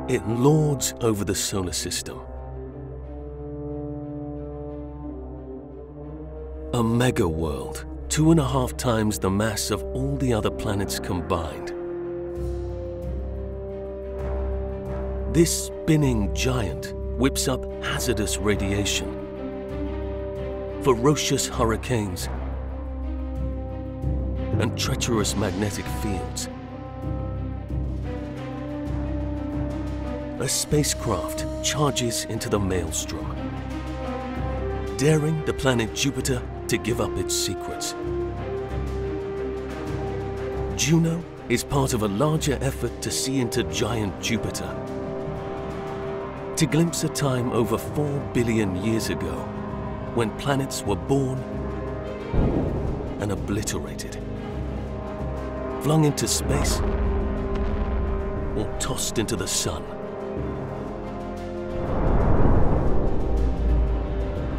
It lords over the solar system. A mega-world, 2.5 times the mass of all the other planets combined. This spinning giant whips up hazardous radiation, ferocious hurricanes, and treacherous magnetic fields. A spacecraft charges into the maelstrom, daring the planet Jupiter to give up its secrets. Juno is part of a larger effort to see into giant Jupiter, to glimpse a time over 4 billion years ago, when planets were born and obliterated, flung into space or tossed into the sun.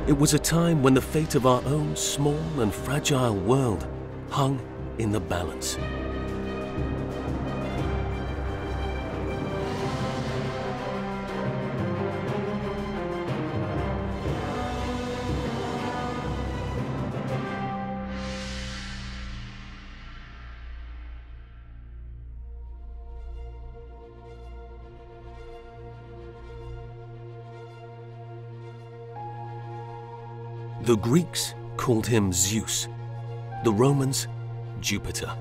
It was a time when the fate of our own small and fragile world hung in the balance. The Greeks called him Zeus, the Romans Jupiter.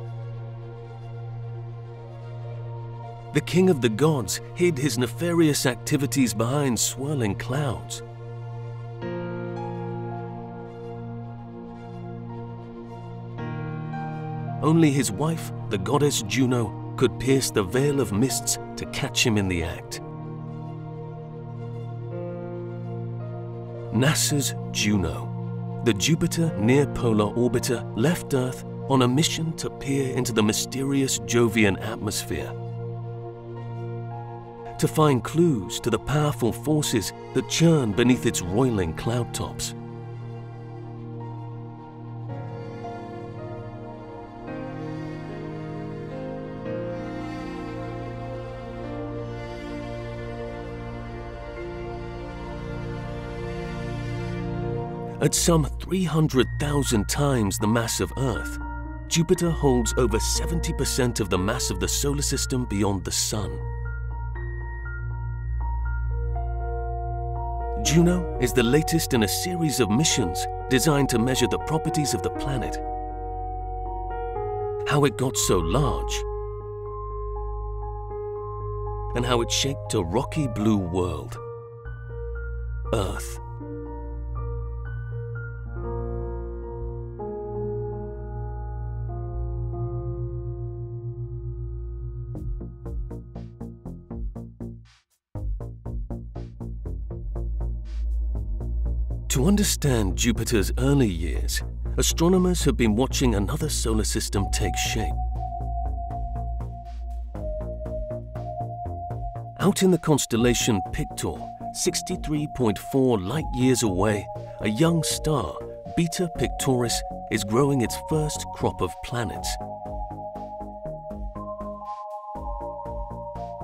The king of the gods hid his nefarious activities behind swirling clouds. Only his wife, the goddess Juno, could pierce the veil of mists to catch him in the act. NASA's Juno, the Jupiter near-polar orbiter, left Earth on a mission to peer into the mysterious Jovian atmosphere, to find clues to the powerful forces that churn beneath its roiling cloud tops. At some 300,000 times the mass of Earth, Jupiter holds over 70% of the mass of the solar system beyond the Sun. Juno is the latest in a series of missions designed to measure the properties of the planet, how it got so large, and how it shaped a rocky blue world, Earth. To understand Jupiter's early years, astronomers have been watching another solar system take shape. Out in the constellation Pictor, 63.4 light-years away, a young star, Beta Pictoris, is growing its first crop of planets.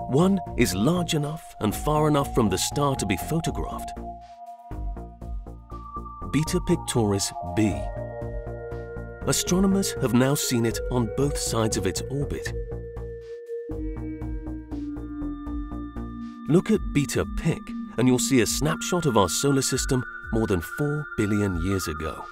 One is large enough and far enough from the star to be photographed. Beta Pictoris b. Astronomers have now seen it on both sides of its orbit. Look at Beta Pic and you'll see a snapshot of our solar system more than 4 billion years ago.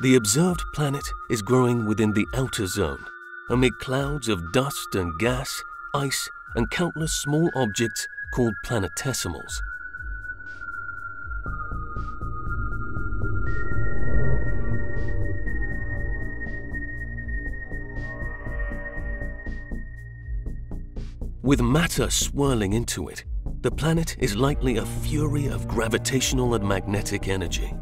The observed planet is growing within the outer zone, amid clouds of dust and gas, ice, and countless small objects called planetesimals. With matter swirling into it, the planet is likely a fury of gravitational and magnetic energy.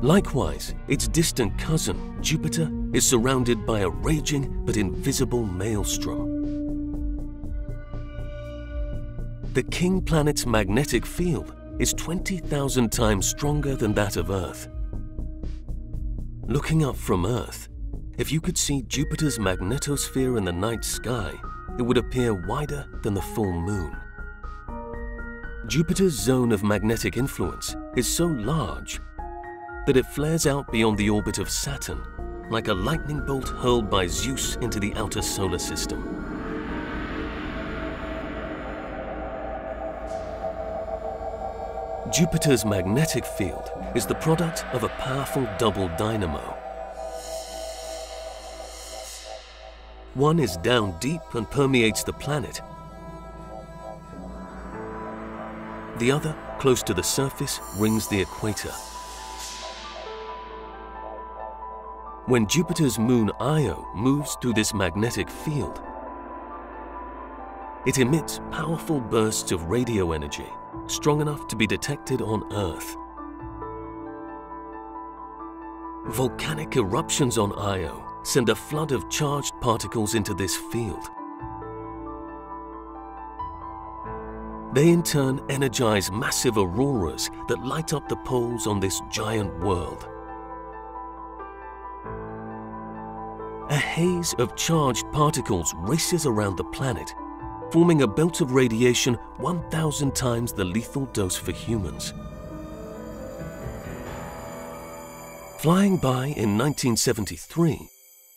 Likewise, its distant cousin, Jupiter, is surrounded by a raging but invisible maelstrom. The king planet's magnetic field is 20,000 times stronger than that of Earth. Looking up from Earth, If you could see Jupiter's magnetosphere in the night sky, it would appear wider than the full moon. Jupiter's zone of magnetic influence is so large that it flares out beyond the orbit of Saturn, like a lightning bolt hurled by Zeus into the outer solar system. Jupiter's magnetic field is the product of a powerful double dynamo. One is down deep and permeates the planet. The other, close to the surface, rings the equator. When Jupiter's moon Io moves through this magnetic field, it emits powerful bursts of radio energy, strong enough to be detected on Earth. Volcanic eruptions on Io send a flood of charged particles into this field. They in turn energize massive auroras that light up the poles on this giant world. A haze of charged particles races around the planet, forming a belt of radiation 1,000 times the lethal dose for humans. Flying by in 1973,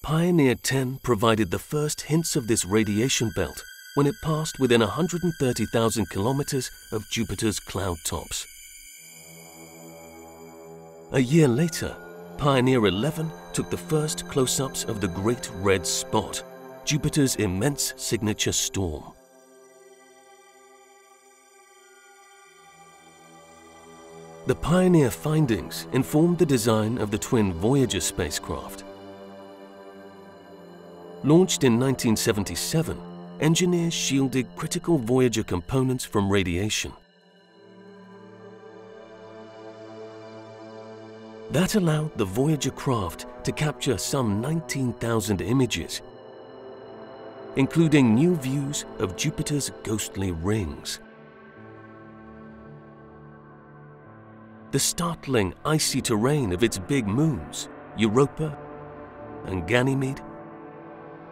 Pioneer 10 provided the first hints of this radiation belt when it passed within 130,000 kilometers of Jupiter's cloud tops. A year later, Pioneer 11 took the first close-ups of the Great Red Spot, Jupiter's immense signature storm. The Pioneer findings informed the design of the twin Voyager spacecraft. Launched in 1977, engineers shielded critical Voyager components from radiation. That allowed the Voyager craft to capture some 19,000 images, including new views of Jupiter's ghostly rings. The startling icy terrain of its big moons, Europa and Ganymede,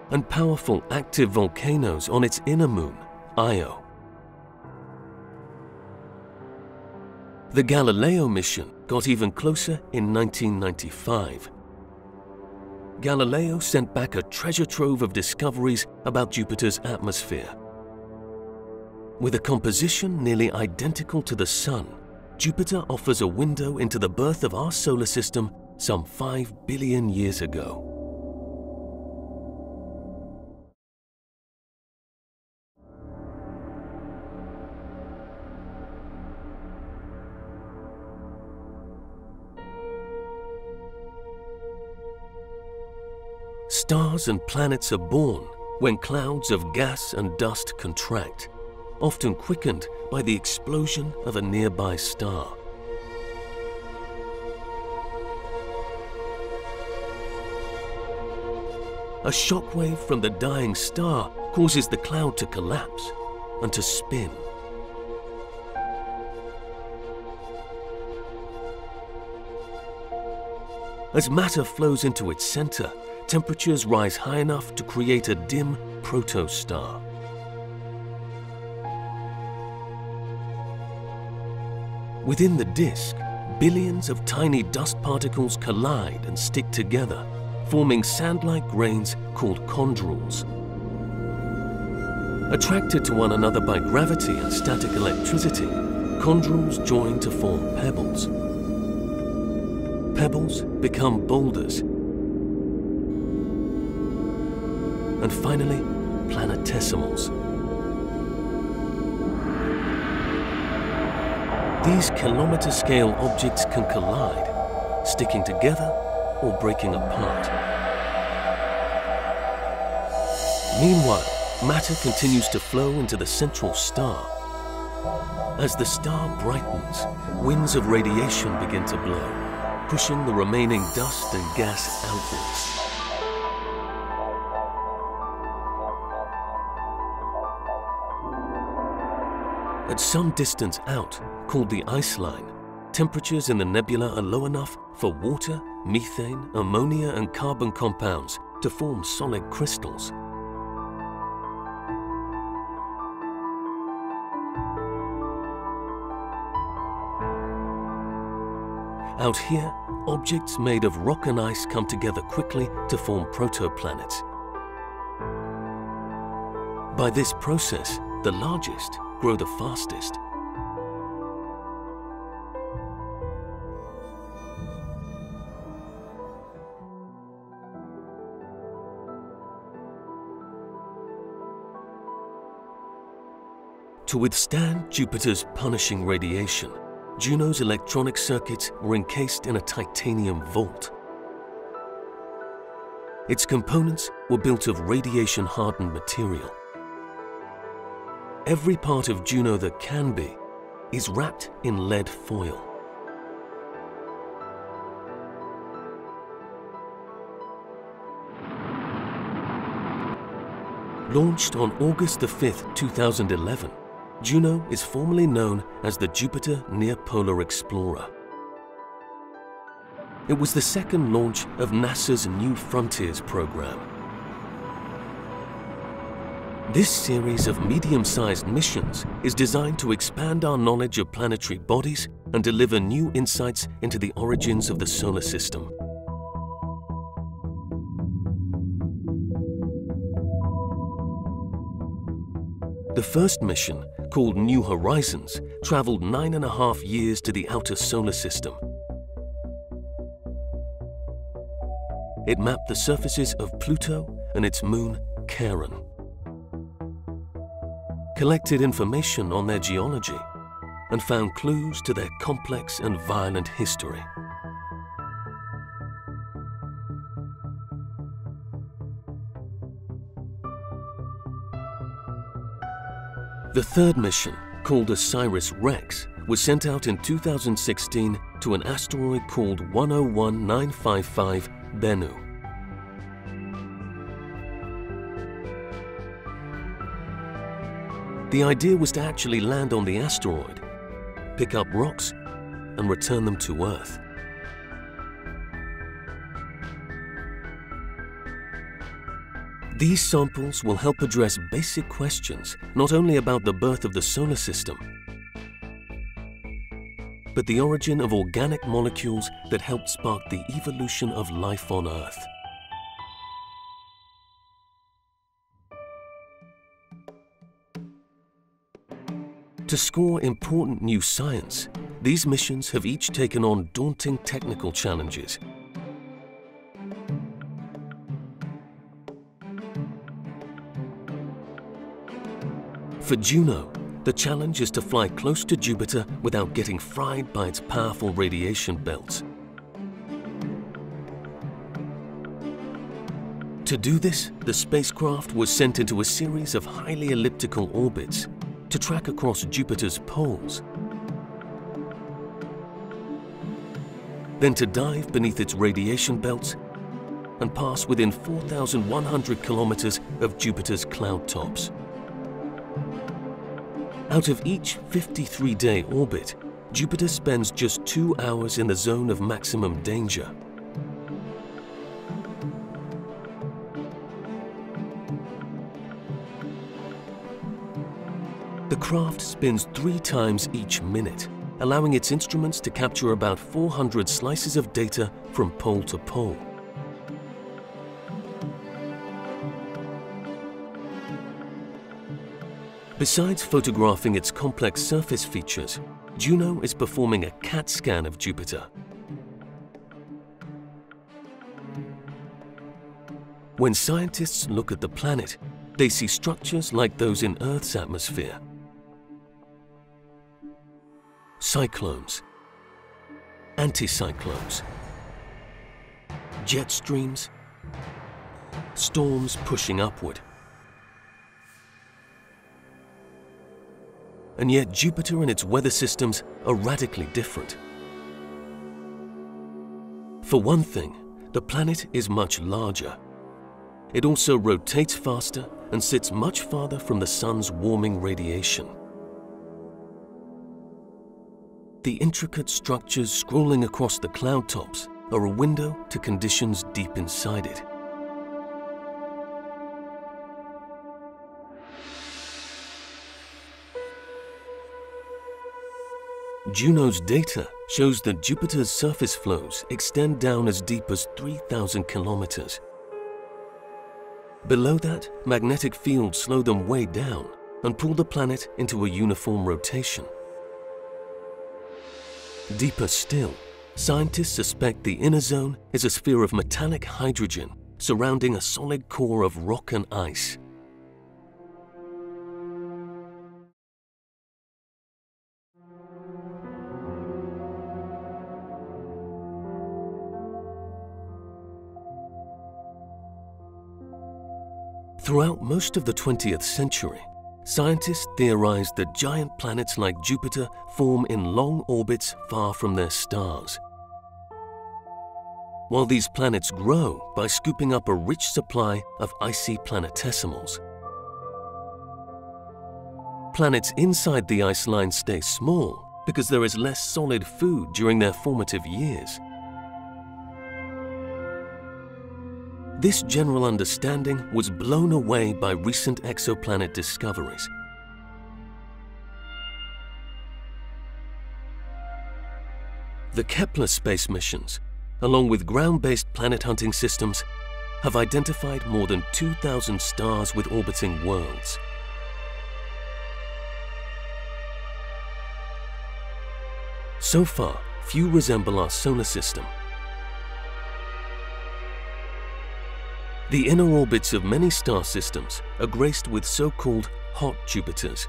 and powerful active volcanoes on its inner moon, Io. The Galileo mission got even closer in 1995. Galileo sent back a treasure trove of discoveries about Jupiter's atmosphere. With a composition nearly identical to the Sun, Jupiter offers a window into the birth of our solar system some 5 billion years ago. Stars and planets are born when clouds of gas and dust contract, often quickened by the explosion of a nearby star. A shockwave from the dying star causes the cloud to collapse and to spin. As matter flows into its center, temperatures rise high enough to create a dim protostar. Within the disk, billions of tiny dust particles collide and stick together, forming sand-like grains called chondrules. Attracted to one another by gravity and static electricity, chondrules join to form pebbles. Pebbles become boulders, and finally, planetesimals. These kilometer-scale objects can collide, sticking together or breaking apart. Meanwhile, matter continues to flow into the central star. As the star brightens, winds of radiation begin to blow, pushing the remaining dust and gas outwards. At some distance out, called the ice line, temperatures in the nebula are low enough for water, methane, ammonia, and carbon compounds to form solid crystals. Out here, objects made of rock and ice come together quickly to form protoplanets. By this process, the largest grow the fastest. To withstand Jupiter's punishing radiation, Juno's electronic circuits were encased in a titanium vault. Its components were built of radiation-hardened material. Every part of Juno that can be is wrapped in lead foil. Launched on August 5, 2011, Juno is formally known as the Jupiter Near-Polar Explorer. It was the second launch of NASA's New Frontiers program. This series of medium-sized missions is designed to expand our knowledge of planetary bodies and deliver new insights into the origins of the solar system. The first mission, called New Horizons, traveled 9.5 years to the outer solar system. It mapped the surfaces of Pluto and its moon, Charon, collected information on their geology, and found clues to their complex and violent history. The third mission, called OSIRIS-REx, was sent out in 2016 to an asteroid called 101955 Bennu. The idea was to actually land on the asteroid, pick up rocks, and return them to Earth. These samples will help address basic questions not only about the birth of the solar system, but the origin of organic molecules that helped spark the evolution of life on Earth. To score important new science, these missions have each taken on daunting technical challenges. For Juno, the challenge is to fly close to Jupiter without getting fried by its powerful radiation belts. To do this, the spacecraft was sent into a series of highly elliptical orbits to track across Jupiter's poles, then to dive beneath its radiation belts and pass within 4,100 kilometers of Jupiter's cloud tops. Out of each 53-day orbit, Jupiter spends just 2 hours in the zone of maximum danger. The craft spins 3 times each minute, allowing its instruments to capture about 400 slices of data from pole to pole. Besides photographing its complex surface features, Juno is performing a CAT scan of Jupiter. When scientists look at the planet, they see structures like those in Earth's atmosphere. Cyclones, anticyclones, jet streams, storms pushing upward. And yet Jupiter and its weather systems are radically different. For one thing, the planet is much larger. It also rotates faster and sits much farther from the sun's warming radiation. The intricate structures scrolling across the cloud tops are a window to conditions deep inside it. Juno's data shows that Jupiter's surface flows extend down as deep as 3,000 kilometers. Below that, magnetic fields slow them way down and pull the planet into a uniform rotation. Deeper still, scientists suspect the inner zone is a sphere of metallic hydrogen surrounding a solid core of rock and ice. Throughout most of the 20th century, scientists theorized that giant planets like Jupiter form in long orbits far from their stars. While these planets grow by scooping up a rich supply of icy planetesimals. Planets inside the ice line stay small because there is less solid food during their formative years. This general understanding was blown away by recent exoplanet discoveries. The Kepler space missions, along with ground-based planet hunting systems, have identified more than 2,000 stars with orbiting worlds. So far, few resemble our solar system. The inner orbits of many star systems are graced with so-called hot Jupiters,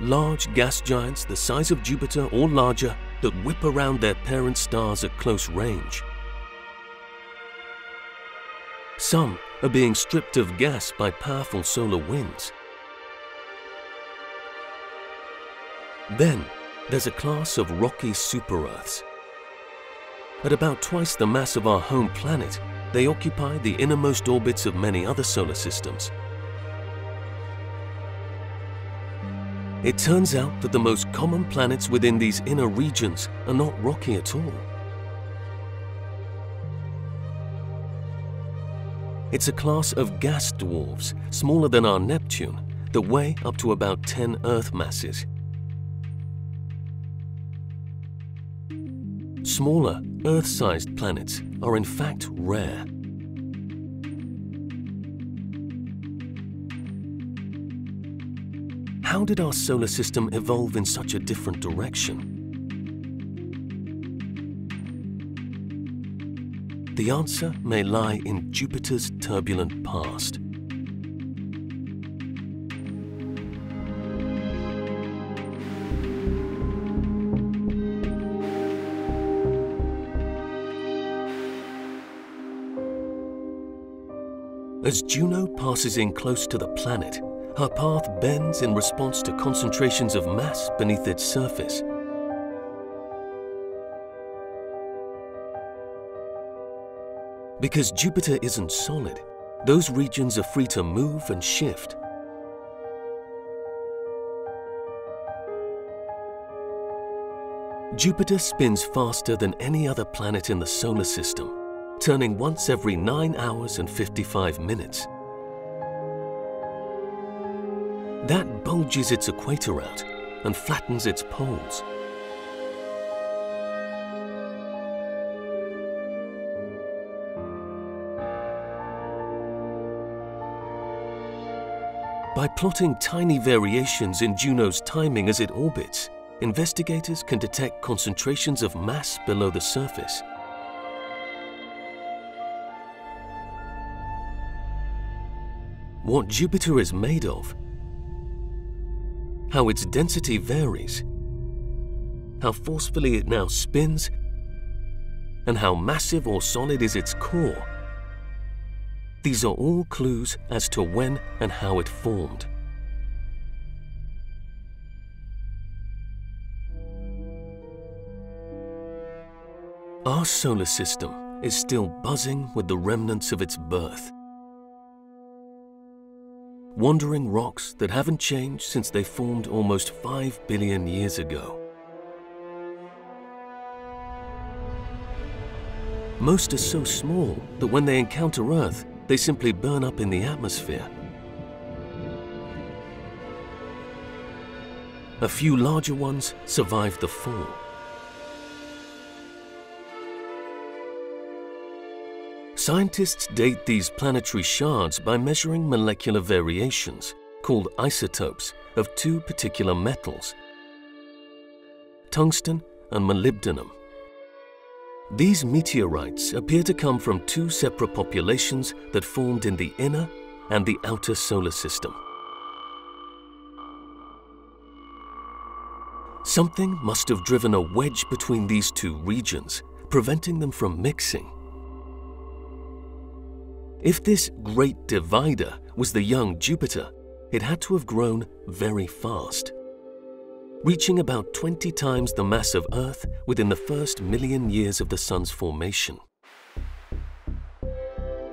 large gas giants the size of Jupiter or larger that whip around their parent stars at close range. Some are being stripped of gas by powerful solar winds. Then there's a class of rocky super-Earths. At about twice the mass of our home planet, they occupy the innermost orbits of many other solar systems. It turns out that the most common planets within these inner regions are not rocky at all. It's a class of gas dwarfs, smaller than our Neptune, that weigh up to about 10 Earth masses. Smaller, Earth-sized planets are in fact rare. How did our solar system evolve in such a different direction? The answer may lie in Jupiter's turbulent past. As Juno passes in close to the planet, her path bends in response to concentrations of mass beneath its surface. Because Jupiter isn't solid, those regions are free to move and shift. Jupiter spins faster than any other planet in the solar system, turning once every 9 hours and 55 minutes. That bulges its equator out and flattens its poles. By plotting tiny variations in Juno's timing as it orbits, investigators can detect concentrations of mass below the surface. What Jupiter is made of, how its density varies, how forcefully it now spins, and how massive or solid is its core. These are all clues as to when and how it formed. Our solar system is still buzzing with the remnants of its birth. Wandering rocks that haven't changed since they formed almost 5 billion years ago. Most are so small that when they encounter Earth, they simply burn up in the atmosphere. A few larger ones survived the fall. Scientists date these planetary shards by measuring molecular variations, called isotopes, of two particular metals, tungsten and molybdenum. These meteorites appear to come from two separate populations that formed in the inner and the outer solar system. Something must have driven a wedge between these two regions, preventing them from mixing. If this great divider was the young Jupiter, it had to have grown very fast, reaching about 20 times the mass of Earth within the first million years of the Sun's formation.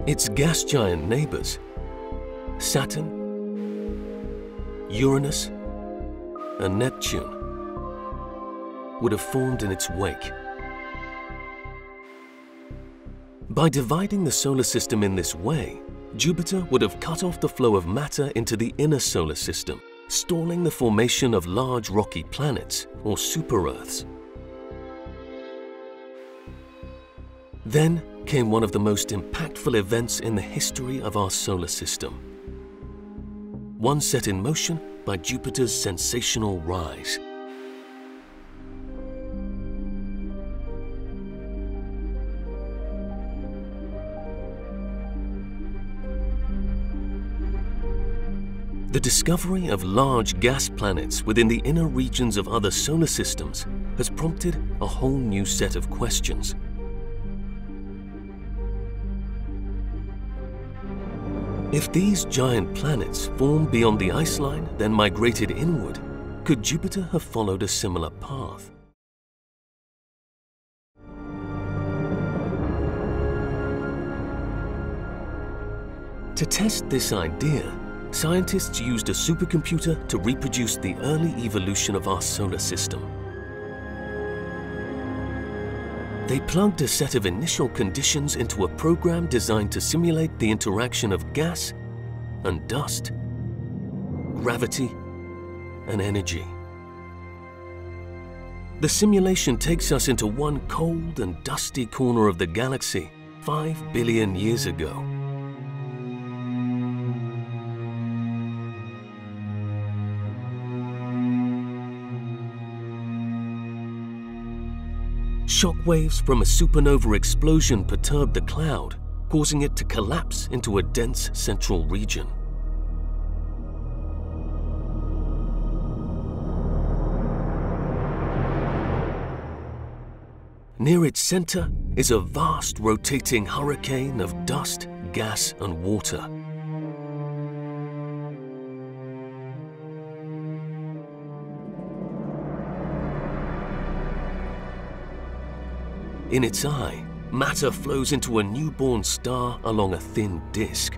Its gas giant neighbors, Saturn, Uranus, and Neptune, would have formed in its wake. By dividing the solar system in this way, Jupiter would have cut off the flow of matter into the inner solar system, stalling the formation of large rocky planets, or super-Earths. Then came one of the most impactful events in the history of our solar system. One set in motion by Jupiter's sensational rise. The discovery of large gas planets within the inner regions of other solar systems has prompted a whole new set of questions. If these giant planets formed beyond the ice line, then migrated inward, could Jupiter have followed a similar path? To test this idea, scientists used a supercomputer to reproduce the early evolution of our solar system. They plugged a set of initial conditions into a program designed to simulate the interaction of gas and dust, gravity and energy. The simulation takes us into one cold and dusty corner of the galaxy 5 billion years ago. Shockwaves from a supernova explosion perturbed the cloud, causing it to collapse into a dense central region. Near its center is a vast rotating hurricane of dust, gas, and water. In its eye, matter flows into a newborn star along a thin disk.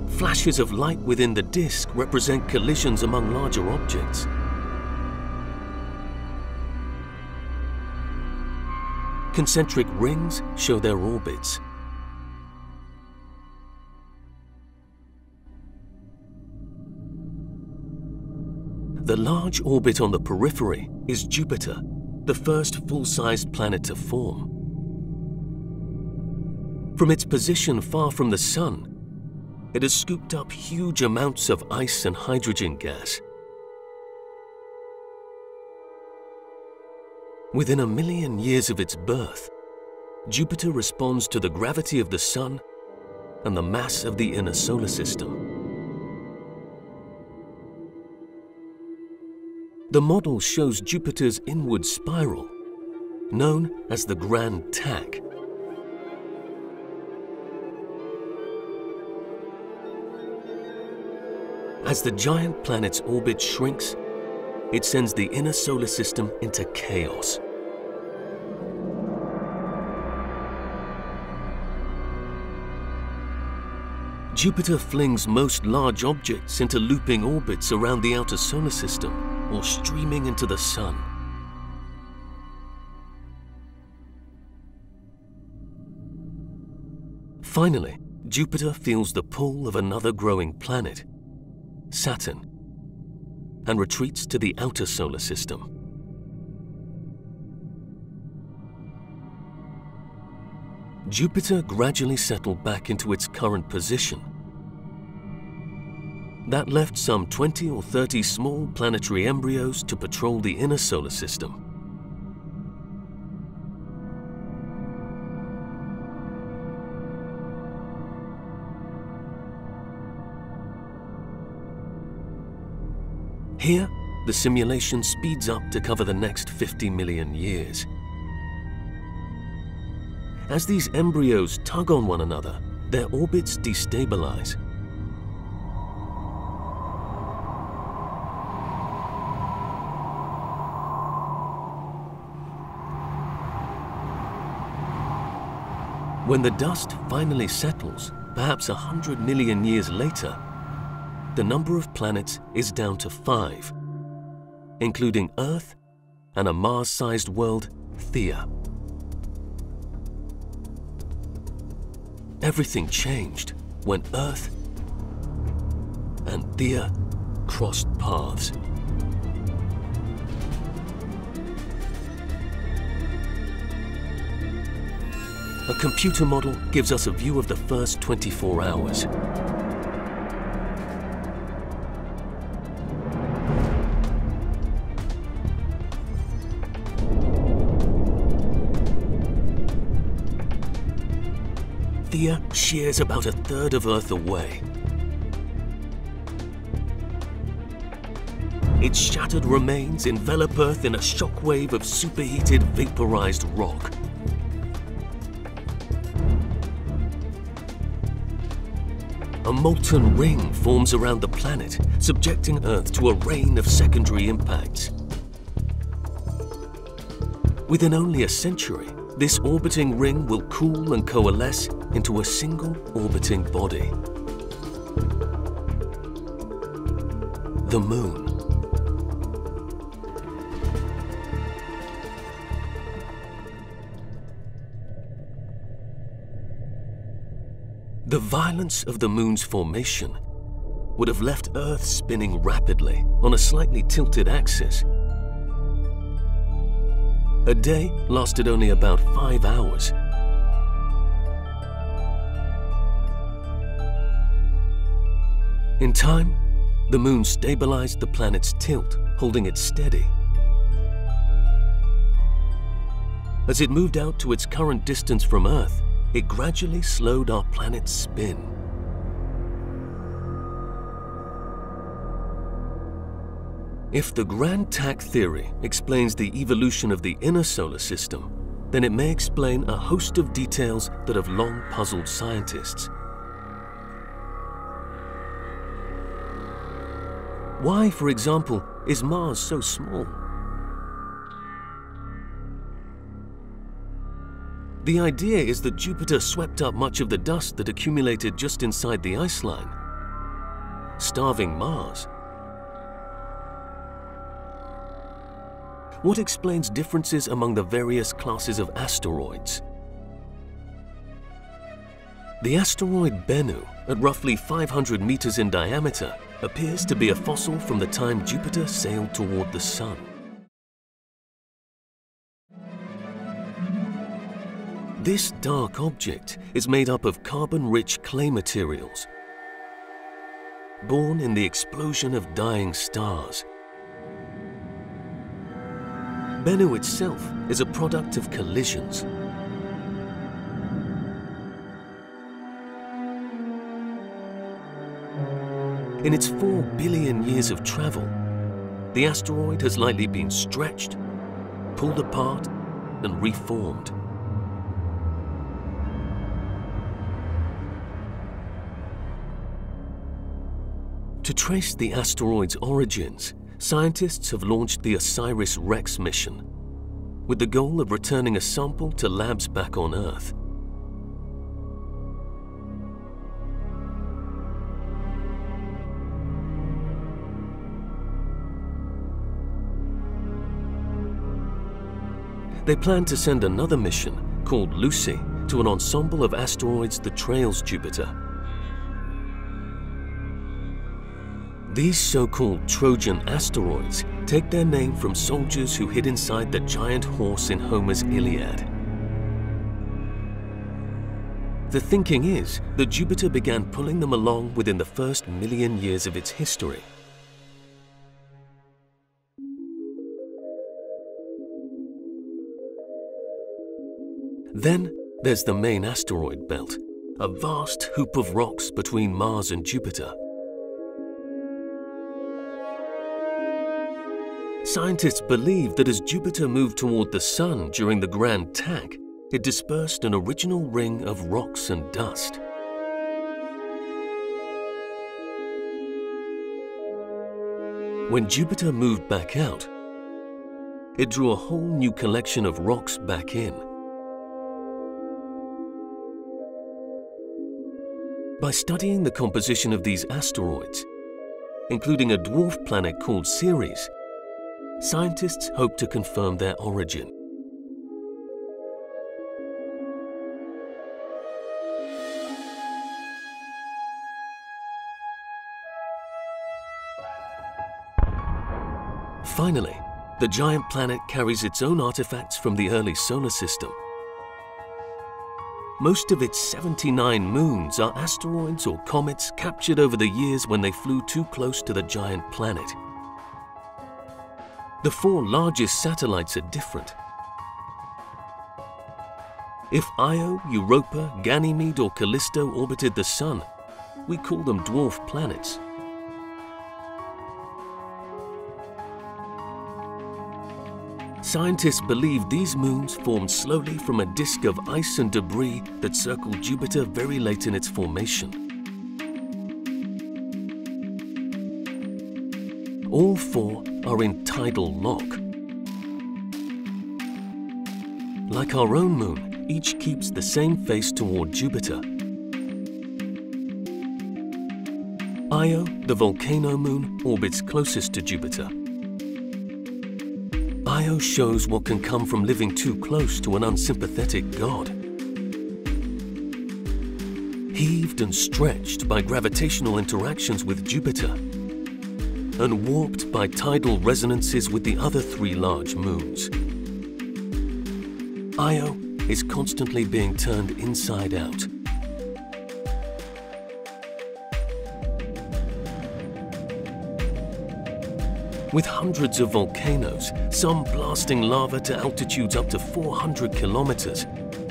Flashes of light within the disk represent collisions among larger objects. Concentric rings show their orbits. The large orbit on the periphery is Jupiter, the first full-sized planet to form. From its position far from the Sun, it has scooped up huge amounts of ice and hydrogen gas. Within 1 million years of its birth, Jupiter responds to the gravity of the Sun and the mass of the inner solar system. The model shows Jupiter's inward spiral, known as the Grand Tack. As the giant planet's orbit shrinks, it sends the inner solar system into chaos. Jupiter flings most large objects into looping orbits around the outer solar system or streaming into the Sun. Finally, Jupiter feels the pull of another growing planet, Saturn, and retreats to the outer solar system. Jupiter gradually settled back into its current position. That left some 20 or 30 small planetary embryos to patrol the inner solar system. Here, the simulation speeds up to cover the next 50 million years. As these embryos tug on one another, their orbits destabilize. When the dust finally settles, perhaps 100 million years later, the number of planets is down to 5, including Earth and a Mars-sized world, Theia. Everything changed when Earth and Theia crossed paths. A computer model gives us a view of the first 24 hours. Theia shears about 1/3 of Earth away. Its shattered remains envelop Earth in a shockwave of superheated, vaporized rock. A molten ring forms around the planet, subjecting Earth to a rain of secondary impacts. Within only a century, this orbiting ring will cool and coalesce into a single orbiting body. The Moon. The violence of the Moon's formation would have left Earth spinning rapidly on a slightly tilted axis. A day lasted only about 5 hours. In time, the Moon stabilized the planet's tilt, holding it steady. As it moved out to its current distance from Earth, it gradually slowed our planet's spin. If the grand tack theory explains the evolution of the inner solar system, then it may explain a host of details that have long puzzled scientists. Why, for example, is Mars so small? The idea is that Jupiter swept up much of the dust that accumulated just inside the ice line, starving Mars. What explains differences among the various classes of asteroids? The asteroid Bennu, at roughly 500 meters in diameter, appears to be a fossil from the time Jupiter sailed toward the Sun. This dark object is made up of carbon-rich clay materials, born in the explosion of dying stars. Bennu itself is a product of collisions. In its 4 billion years of travel, the asteroid has likely been stretched, pulled apart, and reformed. To trace the asteroid's origins, scientists have launched the OSIRIS-REx mission, with the goal of returning a sample to labs back on Earth. They plan to send another mission, called Lucy, to an ensemble of asteroids that trails Jupiter. These so-called Trojan asteroids take their name from soldiers who hid inside the giant horse in Homer's Iliad. The thinking is that Jupiter began pulling them along within the first million years of its history. Then there's the main asteroid belt, a vast hoop of rocks between Mars and Jupiter. Scientists believe that as Jupiter moved toward the Sun during the Grand Tack, it dispersed an original ring of rocks and dust. When Jupiter moved back out, it drew a whole new collection of rocks back in. By studying the composition of these asteroids, including a dwarf planet called Ceres, scientists hope to confirm their origin. Finally, the giant planet carries its own artifacts from the early solar system. Most of its 79 moons are asteroids or comets captured over the years when they flew too close to the giant planet. The 4 largest satellites are different. If Io, Europa, Ganymede or Callisto orbited the Sun, we call them dwarf planets. Scientists believe these moons formed slowly from a disk of ice and debris that circled Jupiter very late in its formation. All 4 are in tidal lock. Like our own moon, each keeps the same face toward Jupiter. Io, the volcano moon, orbits closest to Jupiter. Io shows what can come from living too close to an unsympathetic god. Heaved and stretched by gravitational interactions with Jupiter, and warped by tidal resonances with the other 3 large moons. Io is constantly being turned inside out. With hundreds of volcanoes, some blasting lava to altitudes up to 400 kilometers,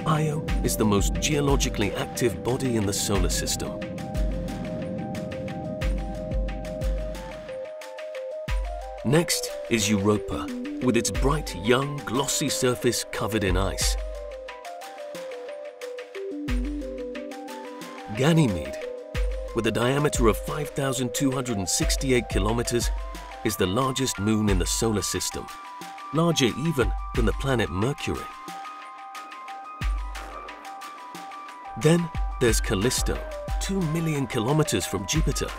Io is the most geologically active body in the solar system. Next is Europa, with its bright, young, glossy surface covered in ice. Ganymede, with a diameter of 5,268 kilometers, is the largest moon in the solar system, larger even than the planet Mercury. Then there's Callisto, 2 million kilometers from Jupiter.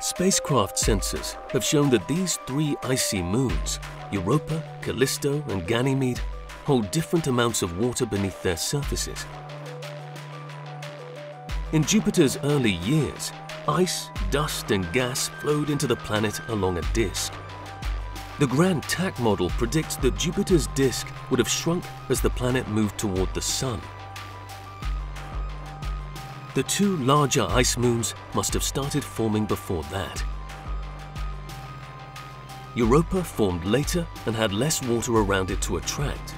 Spacecraft sensors have shown that these 3 icy moons, Europa, Callisto, and Ganymede, hold different amounts of water beneath their surfaces. In Jupiter's early years, ice, dust, and gas flowed into the planet along a disk. The Grand Tack model predicts that Jupiter's disk would have shrunk as the planet moved toward the Sun. The 2 larger ice moons must have started forming before that. Europa formed later and had less water around it to attract,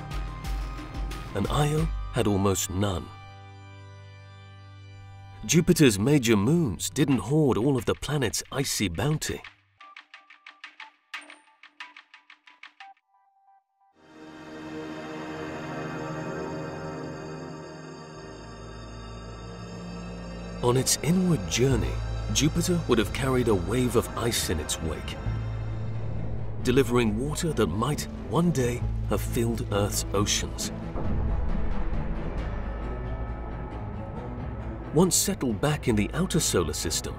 and Io had almost none. Jupiter's major moons didn't hoard all of the planet's icy bounty. On its inward journey, Jupiter would have carried a wave of ice in its wake, delivering water that might, one day, have filled Earth's oceans. Once settled back in the outer solar system,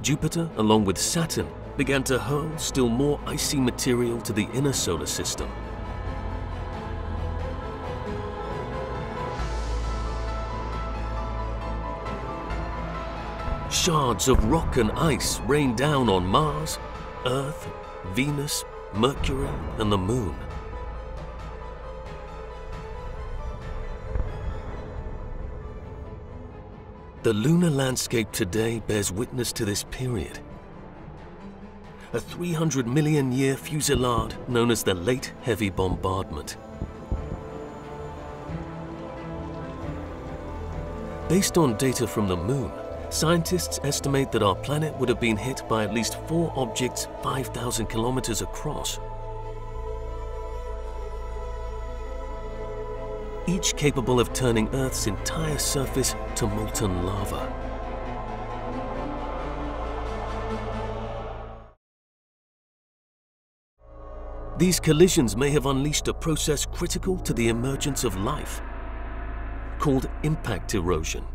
Jupiter, along with Saturn, began to hurl still more icy material to the inner solar system. Shards of rock and ice rain down on Mars, Earth, Venus, Mercury, and the Moon. The lunar landscape today bears witness to this period. A 300 million year fusillade known as the Late Heavy Bombardment. Based on data from the Moon, scientists estimate that our planet would have been hit by at least 4 objects 5,000 kilometers across. Each capable of turning Earth's entire surface to molten lava. These collisions may have unleashed a process critical to the emergence of life, called impact erosion.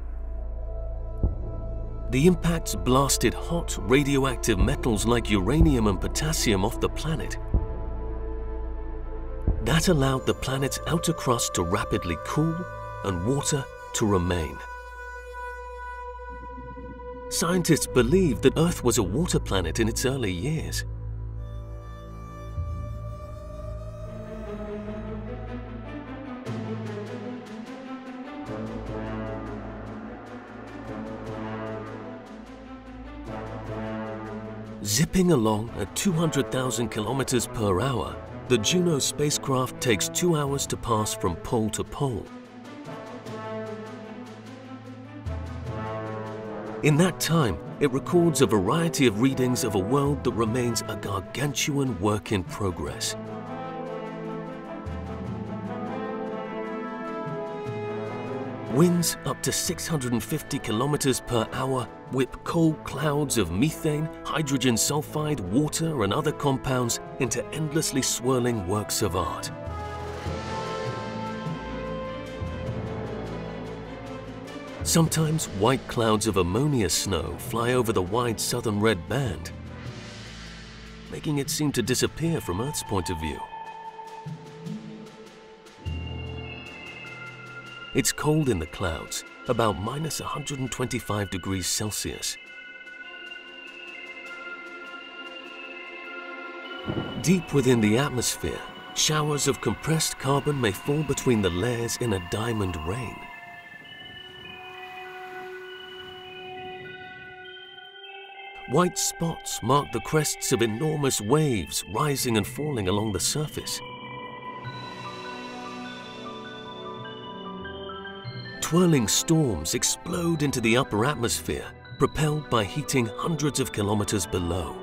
The impacts blasted hot radioactive metals like uranium and potassium off the planet. That allowed the planet's outer crust to rapidly cool and water to remain. Scientists believed that Earth was a water planet in its early years. Zipping along at 200,000 kilometers per hour, the Juno spacecraft takes 2 hours to pass from pole to pole. In that time, it records a variety of readings of a world that remains a gargantuan work in progress. Winds up to 650 kilometers per hour whip cold clouds of methane, hydrogen sulfide, water, and other compounds into endlessly swirling works of art. Sometimes white clouds of ammonia snow fly over the wide southern red band, making it seem to disappear from Earth's point of view. It's cold in the clouds, about minus 125 degrees Celsius. Deep within the atmosphere, showers of compressed carbon may fall between the layers in a diamond rain. White spots mark the crests of enormous waves rising and falling along the surface. Twirling storms explode into the upper atmosphere, propelled by heating hundreds of kilometers below.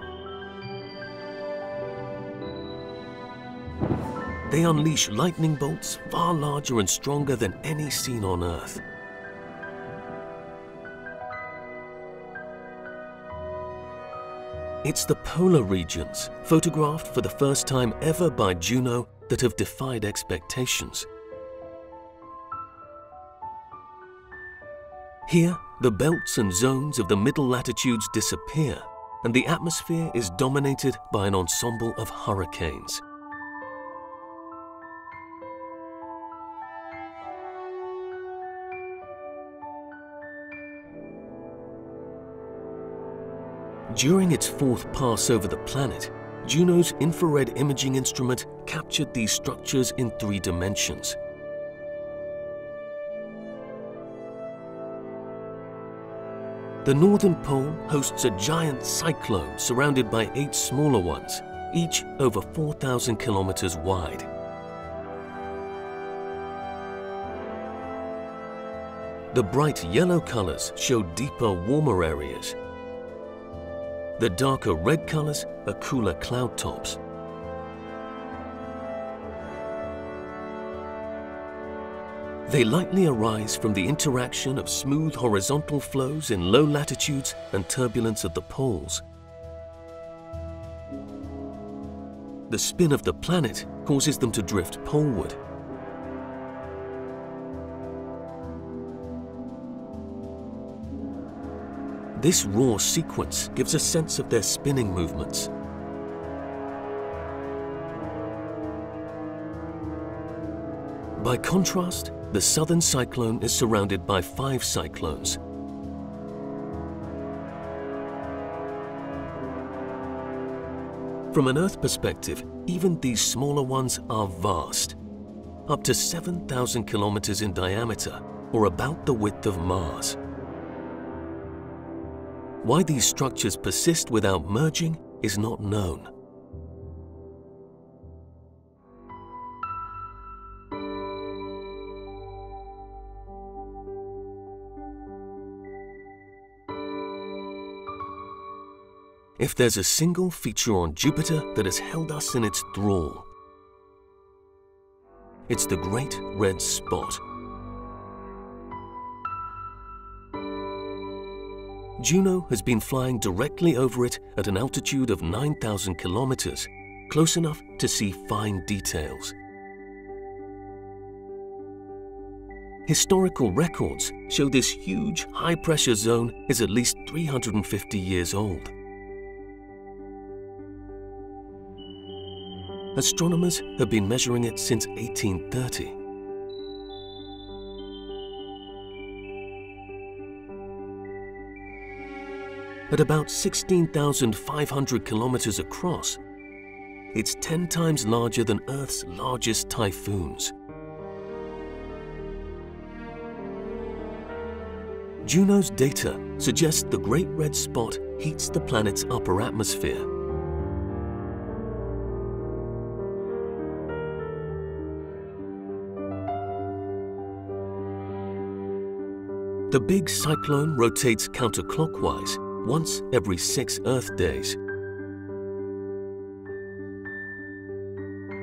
They unleash lightning bolts far larger and stronger than any seen on Earth. It's the polar regions, photographed for the first time ever by Juno, that have defied expectations. Here, the belts and zones of the middle latitudes disappear, and the atmosphere is dominated by an ensemble of hurricanes. During its 4th pass over the planet, Juno's infrared imaging instrument captured these structures in 3 dimensions. The northern pole hosts a giant cyclone surrounded by 8 smaller ones, each over 4,000 kilometers wide. The bright yellow colors show deeper, warmer areas. The darker red colors are cooler cloud tops. They likely arise from the interaction of smooth horizontal flows in low latitudes and turbulence at the poles. The spin of the planet causes them to drift poleward. This raw sequence gives a sense of their spinning movements. By contrast, the southern cyclone is surrounded by 5 cyclones. From an Earth perspective, even these smaller ones are vast, up to 7,000 kilometers in diameter, or about the width of Mars. Why these structures persist without merging is not known. If there's a single feature on Jupiter that has held us in its thrall, it's the Great Red Spot. Juno has been flying directly over it at an altitude of 9,000 kilometers, close enough to see fine details. Historical records show this huge high-pressure zone is at least 350 years old. Astronomers have been measuring it since 1830. At about 16,500 kilometers across, it's 10 times larger than Earth's largest typhoons. Juno's data suggests the Great Red Spot heats the planet's upper atmosphere. The big cyclone rotates counterclockwise once every 6 Earth days.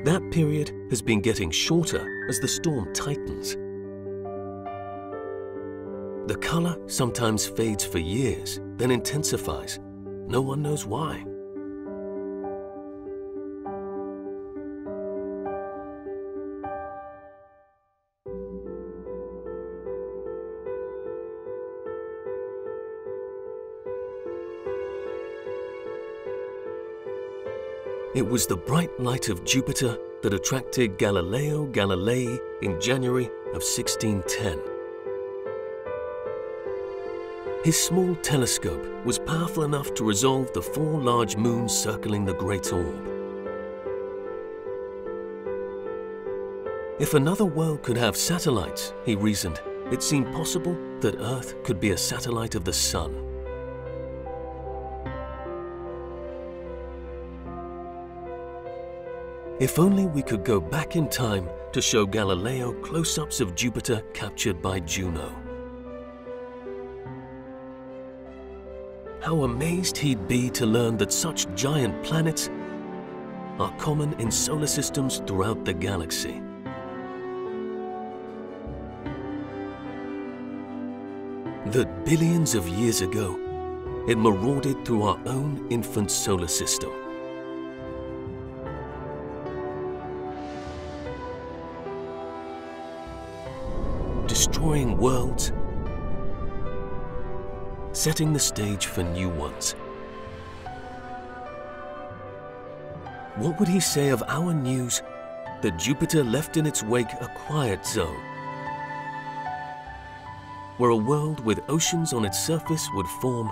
That period has been getting shorter as the storm tightens. The color sometimes fades for years, then intensifies. No one knows why. It was the bright light of Jupiter that attracted Galileo Galilei in January of 1610. His small telescope was powerful enough to resolve the 4 large moons circling the Great Orb. If another world could have satellites, he reasoned, it seemed possible that Earth could be a satellite of the Sun. If only we could go back in time to show Galileo close-ups of Jupiter captured by Juno. How amazed he'd be to learn that such giant planets are common in solar systems throughout the galaxy. That billions of years ago, it marauded through our own infant solar system. Destroying worlds, setting the stage for new ones. What would he say of our news that Jupiter left in its wake a quiet zone, where a world with oceans on its surface would form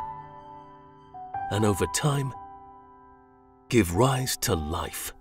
and over time give rise to life?